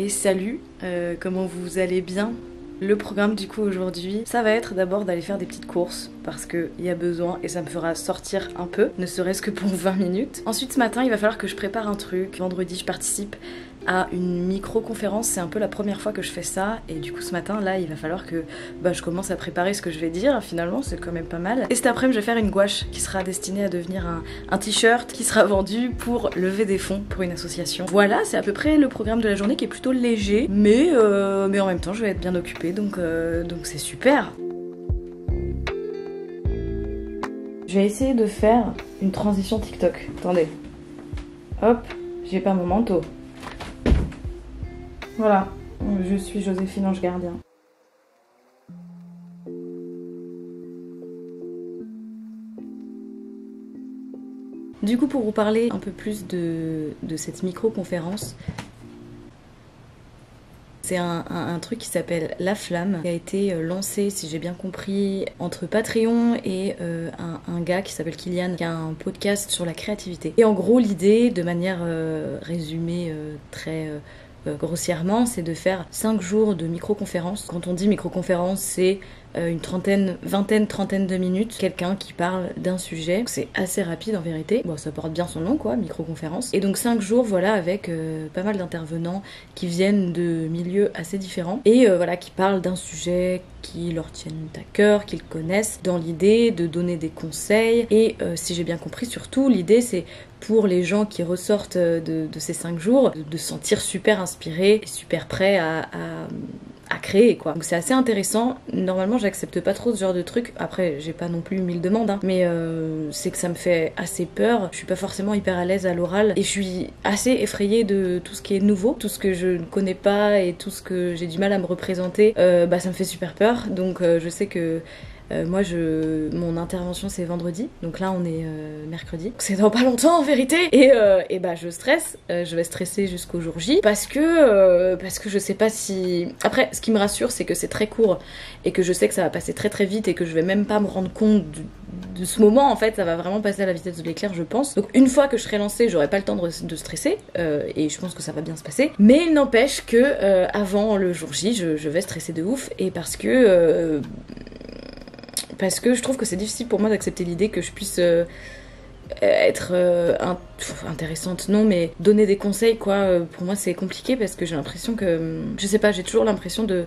Et salut, comment vous allez bien? Le programme du coup aujourd'hui, ça va être d'abord d'aller faire des petites courses parce qu'il y a besoin et ça me fera sortir un peu, ne serait-ce que pour 20 minutes. Ensuite ce matin, il va falloir que je prépare un truc. Vendredi, je participe à une micro-conférence, c'est un peu la première fois que je fais ça et du coup ce matin là, il va falloir que je commence à préparer ce que je vais dire. Finalement, c'est quand même pas mal. Et cet après-midi, je vais faire une gouache qui sera destinée à devenir un t-shirt qui sera vendu pour lever des fonds pour une association. Voilà, c'est à peu près le programme de la journée qui est plutôt léger, mais en même temps, je vais être bien occupée, donc c'est super. Je vais essayer de faire une transition TikTok. Attendez. Hop, j'ai pas mon manteau. Voilà, je suis Joséphine Ange Gardien. Du coup, pour vous parler un peu plus de cette micro-conférence, c'est un truc qui s'appelle La Flamme, qui a été lancé, si j'ai bien compris, entre Patreon et un gars qui s'appelle Kylian, qui a un podcast sur la créativité. Et en gros, l'idée, de manière résumée très grossièrement, c'est de faire 5 jours de micro-conférence. Quand on dit micro-conférence, c'est une vingtaine, trentaine de minutes, quelqu'un qui parle d'un sujet. C'est assez rapide en vérité. Bon, ça porte bien son nom, quoi, micro-conférence. Et donc 5 jours, voilà, avec pas mal d'intervenants qui viennent de milieux assez différents et voilà, qui parlent d'un sujet qui leur tiennent à cœur, qu'ils connaissent, dans l'idée de donner des conseils. Et si j'ai bien compris, surtout, l'idée c'est pour les gens qui ressortent de ces 5 jours, de se sentir super inspirés et super prêts à créer, quoi. Donc c'est assez intéressant. Normalement j'accepte pas trop ce genre de trucs. Après j'ai pas non plus 1000 demandes, hein. Mais c'est que ça me fait assez peur. Je suis pas forcément hyper à l'aise à l'oral et je suis assez effrayée de tout ce qui est nouveau, tout ce que je ne connais pas et tout ce que j'ai du mal à me représenter. Ça me fait super peur. Donc je sais que moi, mon intervention c'est vendredi, donc là on est mercredi. C'est dans pas longtemps en vérité. Et je stresse, je vais stresser jusqu'au jour J parce que je sais pas si. Après, ce qui me rassure, c'est que c'est très court et que je sais que ça va passer très très vite et que je vais même pas me rendre compte de ce moment. En fait, ça va vraiment passer à la vitesse de l'éclair, je pense. Donc une fois que je serai lancée, j'aurai pas le temps de stresser et je pense que ça va bien se passer. Mais il n'empêche que avant le jour J, je vais stresser de ouf et parce que je trouve que c'est difficile pour moi d'accepter l'idée que je puisse être intéressante, non, mais donner des conseils, quoi. Pour moi c'est compliqué parce que j'ai l'impression que, je sais pas, j'ai toujours l'impression de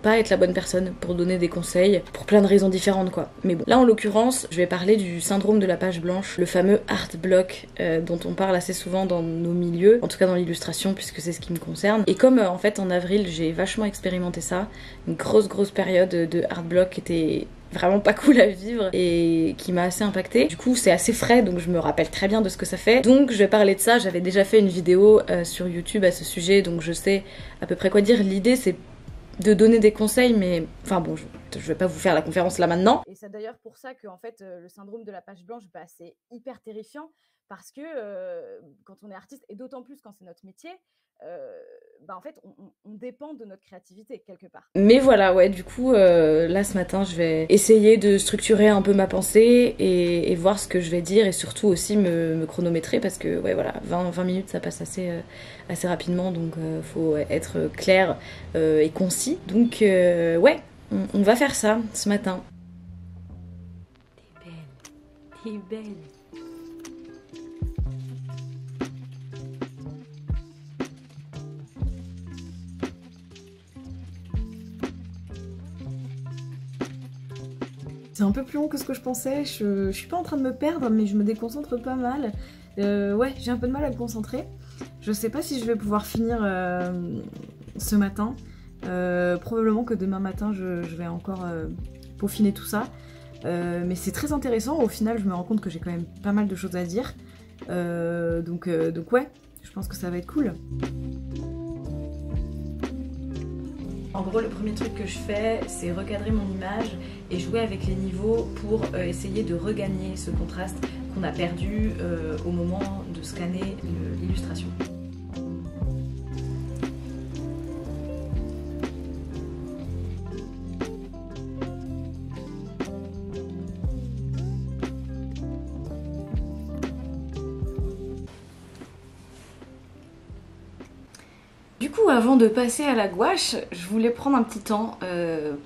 pas être la bonne personne pour donner des conseils pour plein de raisons différentes, quoi. Mais bon, là en l'occurrence je vais parler du syndrome de la page blanche, le fameux art block dont on parle assez souvent dans nos milieux, en tout cas dans l'illustration puisque c'est ce qui me concerne. Et comme en fait en avril j'ai vachement expérimenté ça, une grosse période de art block qui était vraiment pas cool à vivre et qui m'a assez impactée. Du coup c'est assez frais, donc je me rappelle très bien de ce que ça fait. Donc je vais parler de ça, j'avais déjà fait une vidéo sur YouTube à ce sujet, donc je sais à peu près quoi dire. L'idée c'est de donner des conseils, mais enfin bon, je vais pas vous faire la conférence là maintenant. Et c'est d'ailleurs pour ça que en fait le syndrome de la page blanche, c'est hyper terrifiant parce que quand on est artiste, et d'autant plus quand c'est notre métier, en fait on dépend de notre créativité quelque part. Mais voilà, ouais, du coup là ce matin je vais essayer de structurer un peu ma pensée et voir ce que je vais dire et surtout aussi me chronométrer parce que ouais voilà, 20 minutes ça passe assez rapidement, donc faut être clair et concis. Donc ouais, on va faire ça ce matin. T'es belle. C'est un peu plus long que ce que je pensais, je suis pas en train de me perdre mais je me déconcentre pas mal. Ouais, j'ai un peu de mal à me concentrer. Je sais pas si je vais pouvoir finir ce matin. Probablement que demain matin je vais encore peaufiner tout ça. Mais c'est très intéressant, au final je me rends compte que j'ai quand même pas mal de choses à dire. Donc ouais, je pense que ça va être cool. En gros, le premier truc que je fais, c'est recadrer mon image et jouer avec les niveaux pour essayer de regagner ce contraste qu'on a perdu au moment de scanner l'illustration. Du coup, avant de passer à la gouache, je voulais prendre un petit temps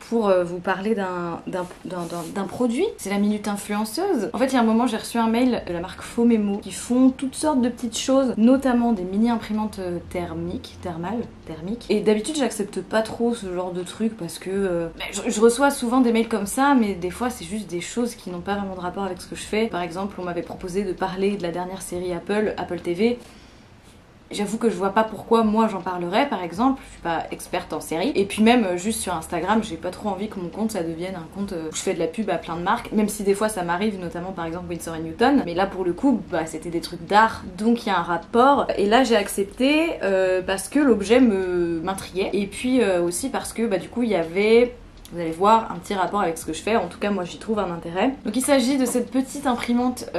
pour vous parler d'un produit. C'est la Minute Influenceuse. En fait, il y a un moment, j'ai reçu un mail de la marque Fomemo qui font toutes sortes de petites choses, notamment des mini imprimantes thermiques. Et d'habitude, j'accepte pas trop ce genre de truc parce que je reçois souvent des mails comme ça, mais des fois, c'est juste des choses qui n'ont pas vraiment de rapport avec ce que je fais. Par exemple, on m'avait proposé de parler de la dernière série Apple TV. J'avoue que je vois pas pourquoi moi j'en parlerais par exemple, je suis pas experte en série. Et puis même juste sur Instagram, j'ai pas trop envie que mon compte ça devienne un compte où je fais de la pub à plein de marques, même si des fois ça m'arrive, notamment par exemple Winsor & Newton. Mais là pour le coup, c'était des trucs d'art, donc il y a un rapport. Et là j'ai accepté parce que l'objet m'intriguait. Et puis aussi parce que du coup il y avait... Vous allez voir un petit rapport avec ce que je fais, en tout cas moi j'y trouve un intérêt. Donc il s'agit de cette petite imprimante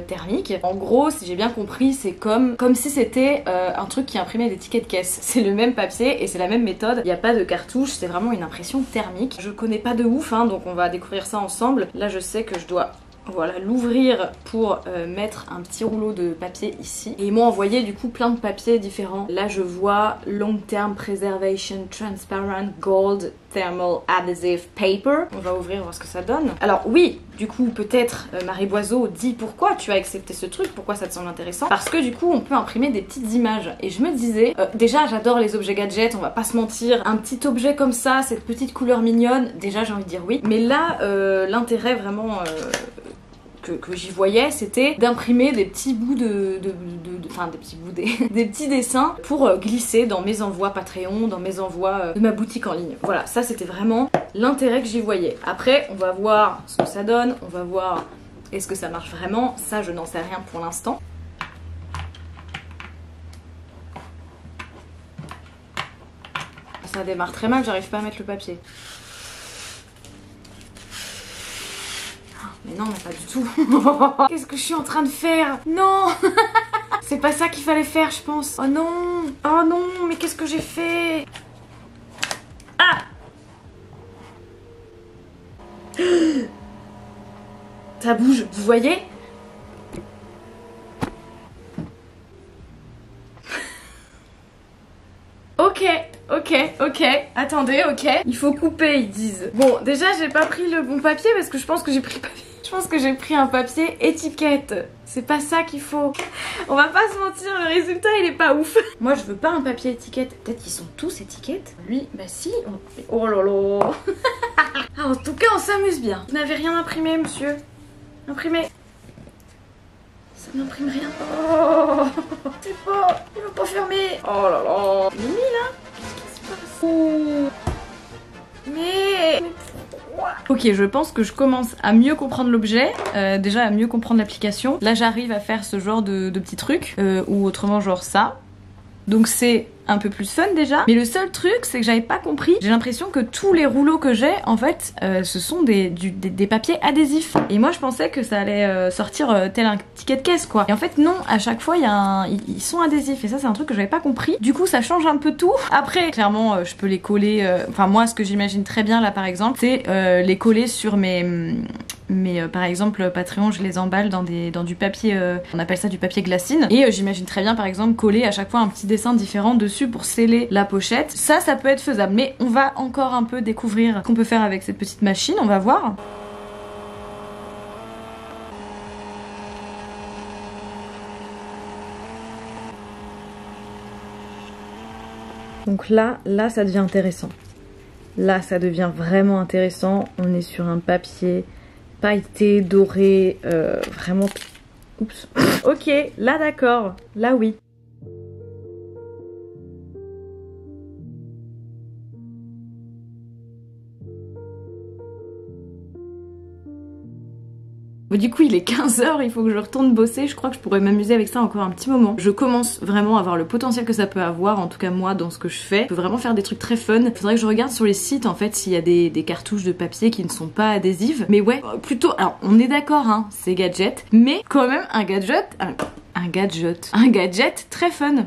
thermique. En gros, si j'ai bien compris, c'est comme si c'était un truc qui imprimait des tickets de caisse. C'est le même papier et c'est la même méthode, il n'y a pas de cartouche, c'est vraiment une impression thermique. Je connais pas de ouf, hein, donc on va découvrir ça ensemble. Là je sais que je dois... Voilà, l'ouvrir pour mettre un petit rouleau de papier ici. Et ils m'ont envoyé du coup plein de papiers différents. Là je vois Long Term Preservation Transparent Gold Thermal Adhesive Paper. On va ouvrir, voir ce que ça donne. Alors oui, du coup peut-être Marie Boiseau dit pourquoi tu as accepté ce truc, pourquoi ça te semble intéressant. Parce que du coup on peut imprimer des petites images. Et je me disais, déjà j'adore les objets gadgets, on va pas se mentir. Un petit objet comme ça, cette petite couleur mignonne, déjà j'ai envie de dire oui. Mais là, l'intérêt vraiment... que j'y voyais, c'était d'imprimer des petits bouts des petits dessins pour glisser dans mes envois Patreon, dans mes envois de ma boutique en ligne. Voilà, ça c'était vraiment l'intérêt que j'y voyais. Après, on va voir ce que ça donne, on va voir est-ce que ça marche vraiment, ça je n'en sais rien pour l'instant. Ça démarre très mal, j'arrive pas à mettre le papier. Mais non, mais pas du tout. Qu'est-ce que je suis en train de faire? Non. C'est pas ça qu'il fallait faire, je pense. Oh non. Oh non, mais qu'est-ce que j'ai fait? Ah. Ça bouge, vous voyez? Ok, attendez, ok. Il faut couper, ils disent. Bon, déjà, j'ai pas pris le bon papier parce que je pense que j'ai pris papier. Je pense que j'ai pris un papier étiquette. C'est pas ça qu'il faut. On va pas se mentir, le résultat il est pas ouf. Moi je veux pas un papier étiquette. Peut-être qu'ils sont tous étiquettes. Lui, bah si. Oh là là. Ah, en tout cas, on s'amuse bien. Vous n'avez rien imprimé, monsieur? Imprimé. Ça n'imprime rien. Oh, c'est pas. Il va pas fermer. Oh là là. Mimi là. Qu'est-ce qui se passe? Oh. Mais pourquoi? Ok, je pense que je commence à mieux comprendre l'objet, déjà à mieux comprendre l'application. Là j'arrive à faire ce genre de petits trucs, ou autrement genre ça. Donc c'est un peu plus fun déjà. Mais le seul truc, c'est que j'avais pas compris. J'ai l'impression que tous les rouleaux que j'ai, en fait, ce sont des papiers adhésifs. Et moi, je pensais que ça allait sortir tel un ticket de caisse, quoi. Et en fait, non. À chaque fois, ils sont adhésifs. Et ça, c'est un truc que j'avais pas compris. Du coup, ça change un peu tout. Après, clairement, je peux les coller. Enfin, moi, ce que j'imagine très bien là, par exemple, c'est les coller sur mes par exemple Patreon, je les emballe dans du papier, on appelle ça du papier glacine, et j'imagine très bien par exemple coller à chaque fois un petit dessin différent dessus pour sceller la pochette. Ça peut être faisable, mais on va encore un peu découvrir ce qu'on peut faire avec cette petite machine, on va voir. Donc là ça devient intéressant. Là ça devient vraiment intéressant, on est sur un papier pailleté, doré, vraiment... Oups. Ok, là d'accord, là oui. Du coup il est 15h, il faut que je retourne bosser, je crois que je pourrais m'amuser avec ça encore un petit moment. Je commence vraiment à voir le potentiel que ça peut avoir, en tout cas moi dans ce que je fais. Je peux vraiment faire des trucs très fun. Faudrait que je regarde sur les sites en fait s'il y a des cartouches de papier qui ne sont pas adhésives. Mais ouais, plutôt, alors on est d'accord hein, c'est gadget, mais quand même un gadget très fun.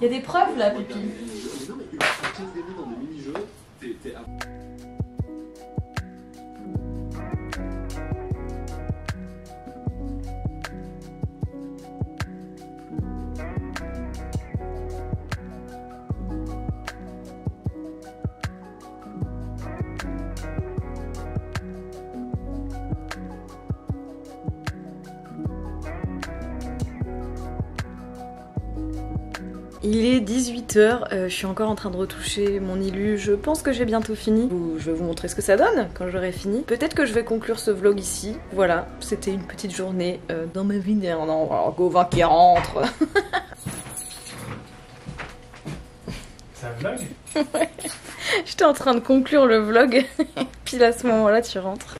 Il y a des preuves là, Pipi. Il est 18 h, je suis encore en train de retoucher mon illu, je pense que j'ai bientôt fini. Je vais vous montrer ce que ça donne quand j'aurai fini. Peut-être que je vais conclure ce vlog ici. Voilà, c'était une petite journée dans ma vie. Non, Gauvin qui rentre. C'est un vlog? Ouais. J'étais en train de conclure le vlog, puis à ce moment-là tu rentres.